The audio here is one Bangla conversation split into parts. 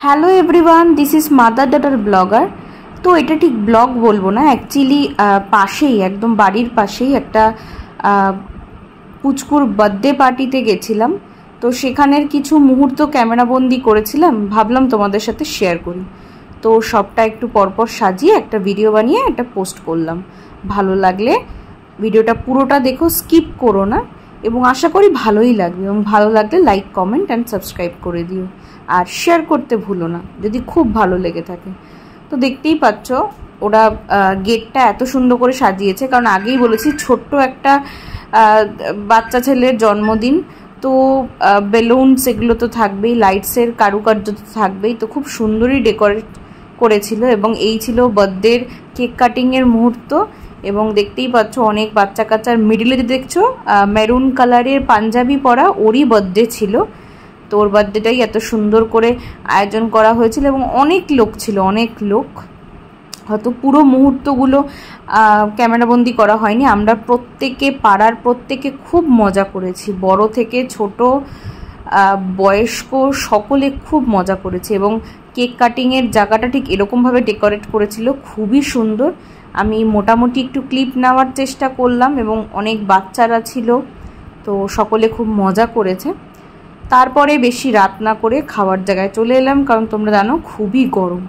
Hello everyone, this is mother daughter blogger. তো এটা ঠিক ব্লগ বলবো না, অ্যাকচুয়ালি পাশেই একদম বাড়ির পাশেই একটা পুচকুর বার্থডে পার্টিতে গেছিলাম। তো সেখানের কিছু মুহূর্ত ক্যামেরাবন্দি করেছিলাম, ভাবলাম তোমাদের সাথে শেয়ার করি। তো সবটা একটু পরপর সাজিয়ে একটা ভিডিও বানিয়ে একটা পোস্ট করলাম। ভালো লাগলে ভিডিওটা পুরোটা দেখো, স্কিপ করো না, এবং আশা করি ভালোই লাগবে। এবং ভালো লাগলে লাইক, কমেন্ট অ্যান্ড সাবস্ক্রাইব করে দিও, আর শেয়ার করতে ভুলো না যদি খুব ভালো লেগে থাকে। তো দেখতেই পাচ্ছ ওরা গেটটা এত সুন্দর করে সাজিয়েছে, কারণ আগেই বলেছি ছোট্ট একটা বাচ্চা ছেলের জন্মদিন, তো বেলুনস এগুলো তো থাকবেই, লাইটসের কারুকার্য তো থাকবেই। তো খুব সুন্দরই ডেকোরেট করেছিল, এবং এই ছিল বার্থডের কেক কাটিংয়ের মুহূর্ত। এবং দেখতেই পাচ্ছ অনেক বাচ্চা কাচ্চার মিডিলে দেখছো মেরুন কালারের পাঞ্জাবি পরা, ওরই বার্থডে ছিল। তো ওর বার্থডেটাই এত সুন্দর করে আয়োজন করা হয়েছিল, এবং অনেক লোক ছিল, অনেক লোক। হয়তো পুরো মুহূর্তগুলো ক্যামেরাবন্দি করা হয়নি। আমরা প্রত্যেকে, পাড়ার প্রত্যেকে খুব মজা করেছি, বড় থেকে ছোট বয়স্ক সকলে খুব মজা করেছে। এবং কেক কাটিংয়ের জায়গাটা ঠিক এরকমভাবে ডেকোরেট করেছিল, খুবই সুন্দর। আমি মোটামুটি একটু ক্লিপ নেওয়ার চেষ্টা করলাম, এবং অনেক বাচ্চারা ছিল, তো সকলে খুব মজা করেছে। তারপরে বেশি রাত না করে খাওয়ার জায়গায় চলে এলাম, কারণ তোমরা জানো খুবই গরম।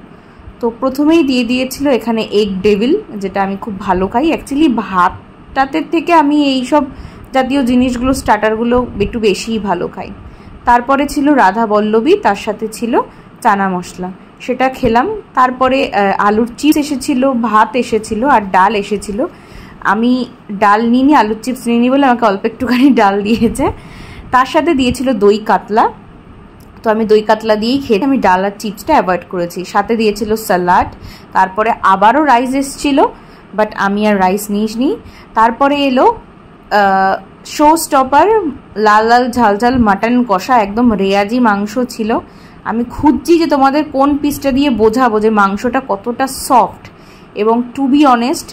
তো প্রথমেই দিয়ে দিয়েছিল এখানে এগ ডেভিল, যেটা আমি খুব ভালো খাই। অ্যাকচুয়ালি ভাতটাতে থেকে আমি এইসব জাতীয় জিনিসগুলো, স্টার্টারগুলো একটু বেশিই ভালো খাই। তারপরে ছিল রাধা বল্লভী, তার সাথে ছিল চানা মশলা, সেটা খেলাম। তারপরে আলুর চিপস এসেছিল, ভাত এসেছিল, আর ডাল এসেছিল। আমি ডাল নিইনি, আলুর চিপস নিইনি বলে আমাকে অল্প একটুখানি ডাল দিয়েছে। তার সাথে দিয়েছিল দই কাতলা, তো আমি দই কাতলা দিয়েই খেয়ে আমি ডাল আর চিপসটা অ্যাভয়েড করেছি। সাথে দিয়েছিল স্যালাড, তারপরে আবারও রাইস এসেছিল, বাট আমি আর রাইস নিইনি। তারপরে এলো শো স্টপার, লাল লাল ঝাল ঝাল মাটন কষা, একদম রেয়াজি মাংস ছিল। আমি খুঁজছি যে তোমাদের কোন পিসটা দিয়ে বোঝাবো যে মাংসটা কতটা সফট। এবং টু বি অনেস্ট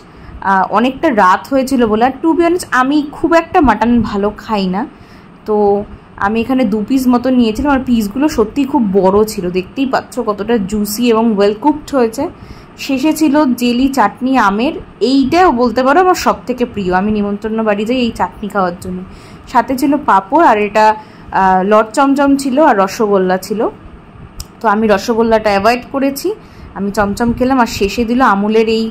অনেকটা রাত হয়েছিল বলে, আর টু বি অনেস্ট আমি খুব একটা মাটন ভালো খাই না, তো আমি এখানে 2 পিস মতো নিয়েছিলাম। আর পিসগুলো সত্যি খুব বড় ছিল, দেখতেই পাচ্ছ কতটা জুসি এবং ওয়েল কুকড হয়েছে। শেষে ছিল জেলি চাটনি আমের, এইটাও বলতে পারো আমার সব থেকে প্রিয়। আমি নিমন্ত্রণ বাড়ি যাই এই চাটনি খাওয়ার জন্য। সাথে ছিল পাঁপড়, আর এটা লট চমচম ছিল, আর রসগোল্লা ছিল। তো আমি রসগোল্লাটা অ্যাভয়েড করেছি, আমি চমচম খেলাম। আর শেষে দিল আমুলের এই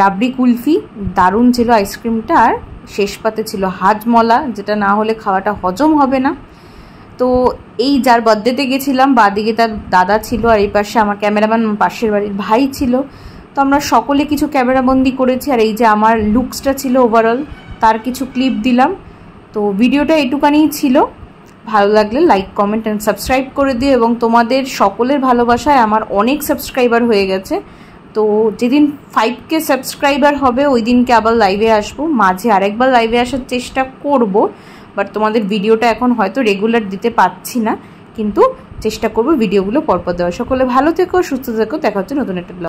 রাবড়ি কুলফি, দারুণ ছিল আইসক্রিমটা। আর শেষ পাতে ছিল হাজমলা, যেটা না হলে খাওয়াটা হজম হবে না। তো এই যার বার্থডেতে গেছিলাম, বাদিকে তার দাদা ছিল, আর এই পাশে আমার ক্যামেরাম্যান পাশের বাড়ির ভাই ছিল। তো আমরা সকলে কিছু ক্যামেরাবন্দি করেছি, আর এই যে আমার লুকসটা ছিল ওভারঅল, তার কিছু ক্লিপ দিলাম। তো ভিডিওটা এটুকানিই ছিল। ভালো লাগলে লাইক, কমেন্ট অ্যান্ড সাবস্ক্রাইব করে দিও। এবং তোমাদের সকলের ভালোবাসায় আমার অনেক সাবস্ক্রাইবার হয়ে গেছে। তো যেদিন 5K সাবস্ক্রাইবার হবে ওই দিনকে আবার লাইভে আসবো, মাঝে আরেকবার লাইভে আসার চেষ্টা করব, বাট তোমাদের ভিডিওটা এখন হয়তো রেগুলার দিতে পারছি না, কিন্তু চেষ্টা করবো ভিডিওগুলো পরপর দেওয়া। সকলে ভালো থেকো, সুস্থ থেকো, দেখা হচ্ছে নতুন একটা ব্লগ।